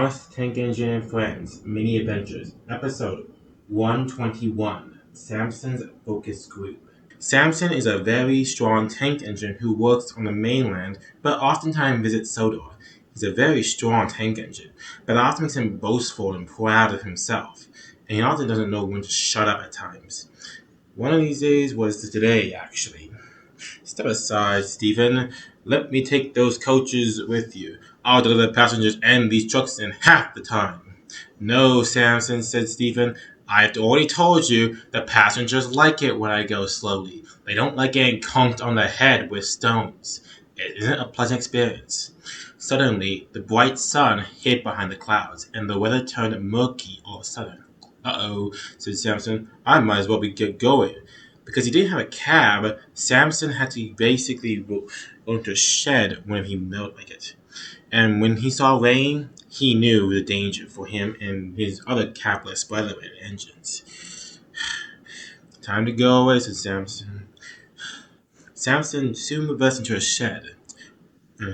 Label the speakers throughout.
Speaker 1: Mars Tank Engine and Friends Mini Adventures, Episode 121, Samson's Focus Group. Samson is a very strong tank engine who works on the mainland but oftentimes visits Sodor. He's a very strong tank engine, but often makes him boastful and proud of himself, and he often doesn't know when to shut up at times. One of these days was today, actually. Step aside, Stephen. Let me take those coaches with you. I'll deliver passengers and these trucks in half the time. No, Samson, said Stephen. I've already told you the passengers like it when I go slowly. They don't like getting conked on the head with stones. It isn't a pleasant experience. Suddenly, the bright sun hid behind the clouds, and the weather turned murky all of a sudden. Uh-oh, said Samson. I might as well get going. Because he didn't have a cab, Samson had to basically go into a shed when he felt like it. And when he saw rain, he knew the danger for him and his other cabless brother and engines. Time to go away, said Samson. Samson soon reversed into a shed.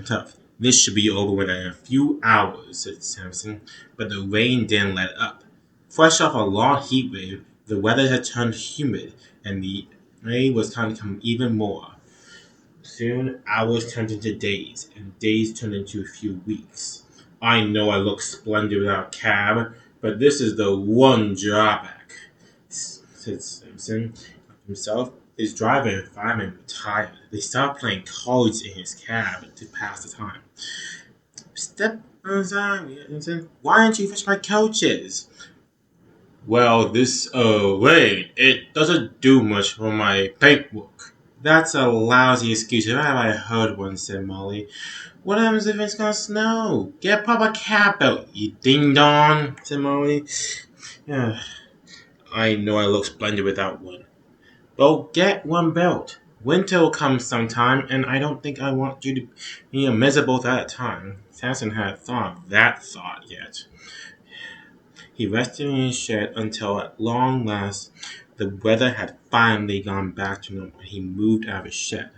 Speaker 1: Tough. This should be over within a few hours, said Samson, but the rain didn't let up. Fresh off a long heat wave, the weather had turned humid, and the rain was starting to come even more. Soon, hours turned into days, and days turned into a few weeks. I know I look splendid without a cab, but this is the one drawback, said Samson himself. His driver and fireman were tired. They stopped playing cards in his cab to pass the time. Step aside, Samson. Why don't you fetch my coaches? Well, this rain, it doesn't do much for my paintwork. That's a lousy excuse. Have I heard one, said Molly. What happens if it's gonna snow? Get a proper cap out, you ding-dong, said Molly. Yeah, I know I look splendid without one. Well, get one built. Winter will come sometime, and I don't think I want you to be miserable at that time. Samson hadn't thought of that thought yet. He rested in his shed until at long last the weather had finally gone back to normal and he moved out of his shed.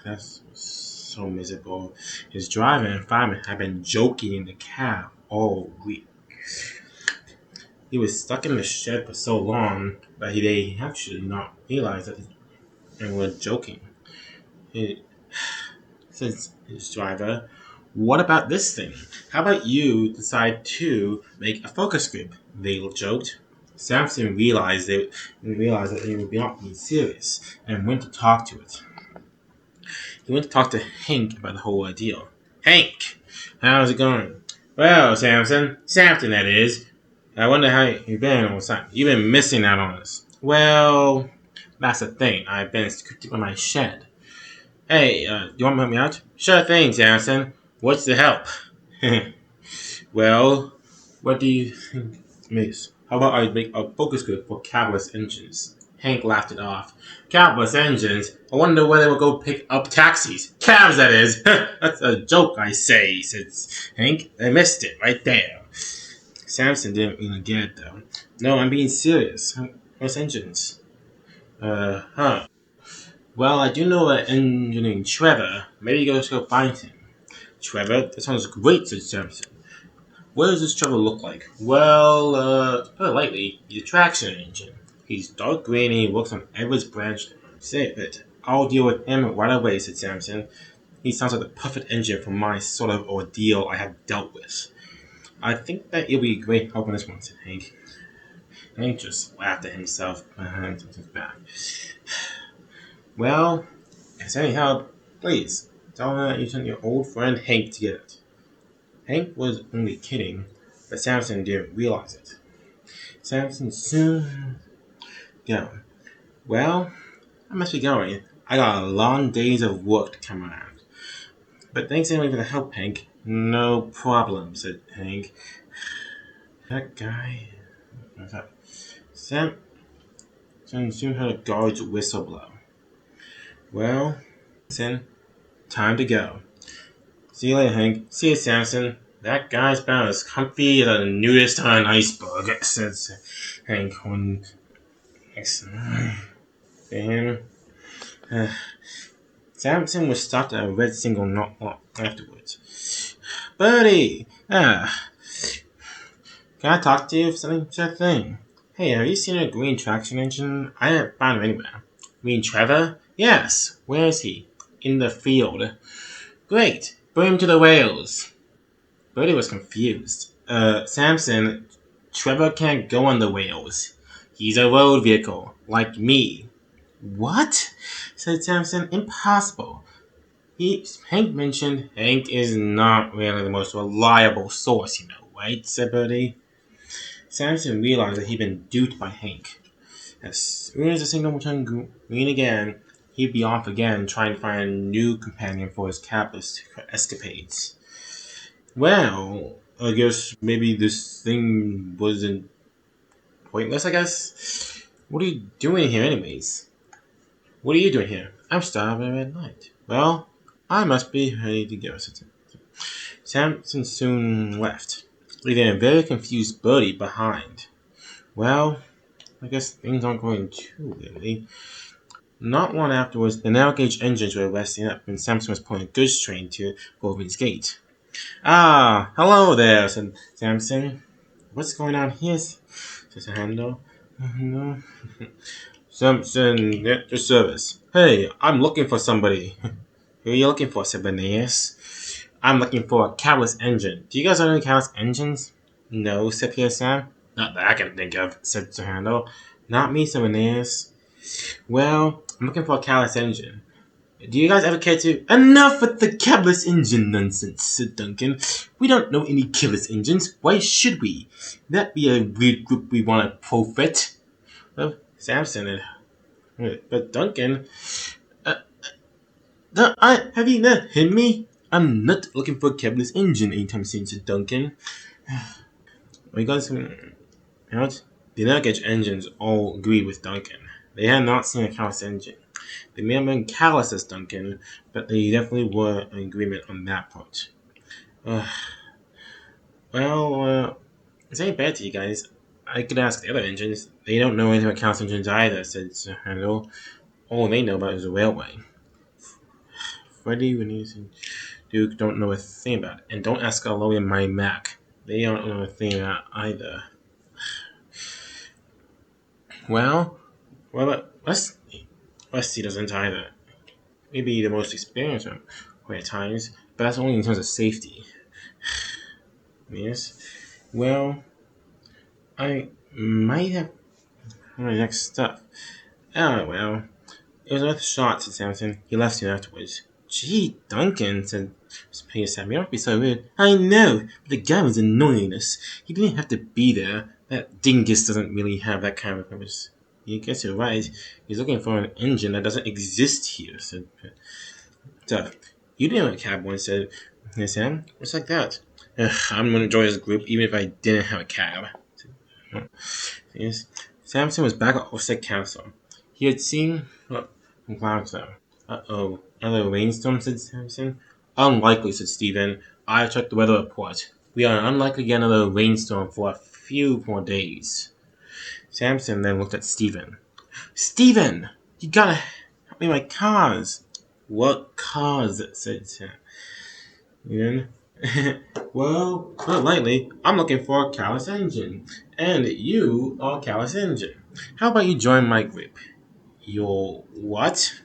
Speaker 1: That's so miserable. His driver and fireman had been joking in the cab all week. He was stuck in the shed for so long that they actually not realized that they were joking. He says his driver, what about this thing? How about you decide to make a focus group? They joked. Samson realized that they were not being serious and went to talk to it. He went to talk to Hank about the whole ordeal. Hank, how's it going? Well, Samson that is. I wonder how you've been all this time. You've been missing out on us. Well, that's the thing. I've been cooped up in my shed. Hey, do you want to help me out? Sure thing, Samson. What's the help? Well, what do you think, Miss? How about I make a focus group for cabless engines? Hank laughed it off. Cabless engines? I wonder where they will go pick up taxis. Cabs, that is. That's a joke, I say, said Hank. I missed it right there. Samson didn't really get it, though. No, I'm being serious. What's engines? Huh. Well, I do know an engineer named Trevor. Maybe you guys go find him. Trevor? That sounds great, said Samson. What does this Trevor look like? Well, to put it lightly, he's a traction engine. He's dark green and he works on Edwards branch. Say it. I'll deal with him right away, said Samson. He sounds like the perfect engine for my sort of ordeal I have dealt with. I think that it'll be a great help on this one, said Hank. Hank just laughed at himself behind his back. Well, if it's any help, please tell him that you sent your old friend Hank to get it. Hank was only kidding, but Samson didn't realize it. Samson soon go. Well, I must be going. I got a long days of work to come around. But thanks anyway for the help, Hank. No problem, said Hank. That guy. Samson soon heard a guard's whistle blow. Well, Samson, time to go. See you later, Hank. See you, Samson. That guy's about as comfy as a nudist on an iceberg, says Hank when next to him. Samson was stopped at a red single not long afterwards. Bertie, Ah, can I talk to you for something? Sure thing. Hey, have you seen a green traction engine? I haven't found him anywhere. Green Trevor? Yes. Where is he? In the field. Great. Bring him to the whales. Bertie was confused. Samson, Trevor can't go on the whales. He's a road vehicle, like me. What? Said Samson. Impossible. Hank mentioned Hank is not really the most reliable source, right? Said Bertie. Samson realized that he'd been duped by Hank. As soon as the signal turned green again, he'd be off again trying to find a new companion for his capitalist escapades. Well, I guess maybe this thing wasn't pointless, I guess. What are you doing here, anyways? What are you doing here? I'm starving at night. Well, I must be ready to go. Samson soon left, leaving a very confused Bertie behind. Well, I guess things aren't going too really. Not long afterwards, the narrow gauge engines were resting up and Samson was pulling a goods train to Golden's Gate. Ah, hello there, said Samson. What's going on here? Says Handel. No. Samson, get your service. Hey, I'm looking for somebody. Who are you looking for, said Benias. I'm looking for a catalyst engine. Do you guys own any catalyst engines? No, said Pierre Sam. Not that I can think of, said Sir Handel. Not me, said Benias. Well, I'm looking for a catalyst engine. Do you guys ever care to... Enough with the catalyst engine nonsense, said Duncan. We don't know any catalyst engines. Why should we? That'd be a weird group we want to profit. Well, Samson and... But Duncan... Uh, have you not heard me? I'm not looking for a catalyst engine anytime soon, said Duncan. We got some... The Nugget engines all agreed with Duncan. They had not seen a catalyst engine. They may have been callous as Duncan, but they definitely were in agreement on that part. It's ain't bad to you guys. I could ask the other engines. They don't know anything about catalyst engines either, said Sir Handel. All they know about is the railway. Freddie, Renise, and Duke don't know a thing about it. And don't ask Aloy and my Mac. They don't know a thing about it either. Well, Rusty doesn't either. Maybe the most experienced one at times, but that's only in terms of safety. Yes. Well, I might have my next stuff. Oh, well. It was worth a shot, said Samson. He left soon afterwards. Gee, Duncan, said Peter Sam, you don't be so rude. I know, but the guy was annoying us. He didn't have to be there. That dingus doesn't really have that kind of purpose. You guess you're right. He's looking for an engine that doesn't exist here, said Duff. You didn't have a cab once, said Sam. What's like that? I'm gonna join this group even if I didn't have a cab. Yes. Samson was back at Offset Castle. He had seen from clouds though. Uh-oh. Another rainstorm, said Samson. Unlikely, said Stephen. I checked the weather report. We are unlikely to get another rainstorm for a few more days. Samson then looked at Stephen. Stephen! You gotta help me with my cars. What cars? Said Sam. Well, not likely. I'm looking for a Callus engine. And you are a Callus engine. How about you join my group? Your what?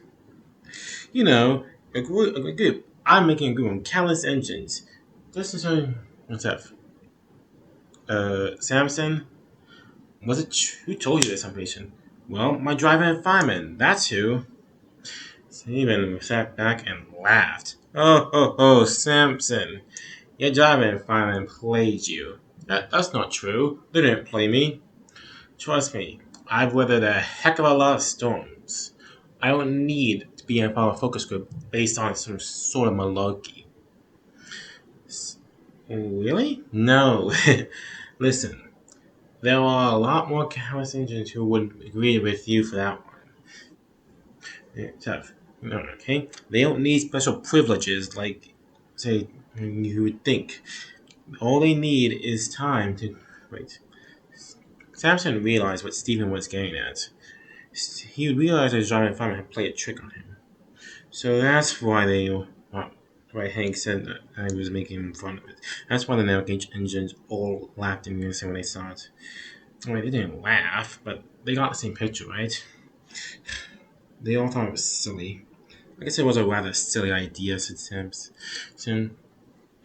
Speaker 1: You know, a group. I'm making a group on Callus engines. Just to show you what's up. Samson? Was it who told you this information? Well, my driver and fireman. That's who. Stephen sat back and laughed. Oh, Samson. Your driver and fireman played you. That's not true. They didn't play me. Trust me, I've weathered a heck of a lot of storms. I don't need to be in a power focus group based on some sort of malarkey. Really? No. Listen, there are a lot more Callus engines who would agree with you for that one. Yeah, tough. No, okay? They don't need special privileges like, say, you would think. All they need is time to... Wait. Samson realized what Stephen was getting at. He realized that John and Fireman had played a trick on him. So that's why they Right, Hank said that I was making fun of it. That's why the Navigation engines all laughed in unison when they saw it. I mean, they didn't laugh, but they got the same picture, right? They all thought it was silly. I guess it was a rather silly idea, said Samson.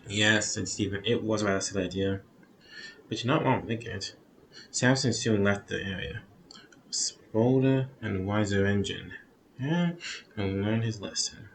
Speaker 1: Yes, said Stephen, it was a rather silly idea. But you're not wrong thinking it. Samson soon left the area. A bolder and wiser engine. Yeah, and learned his lesson.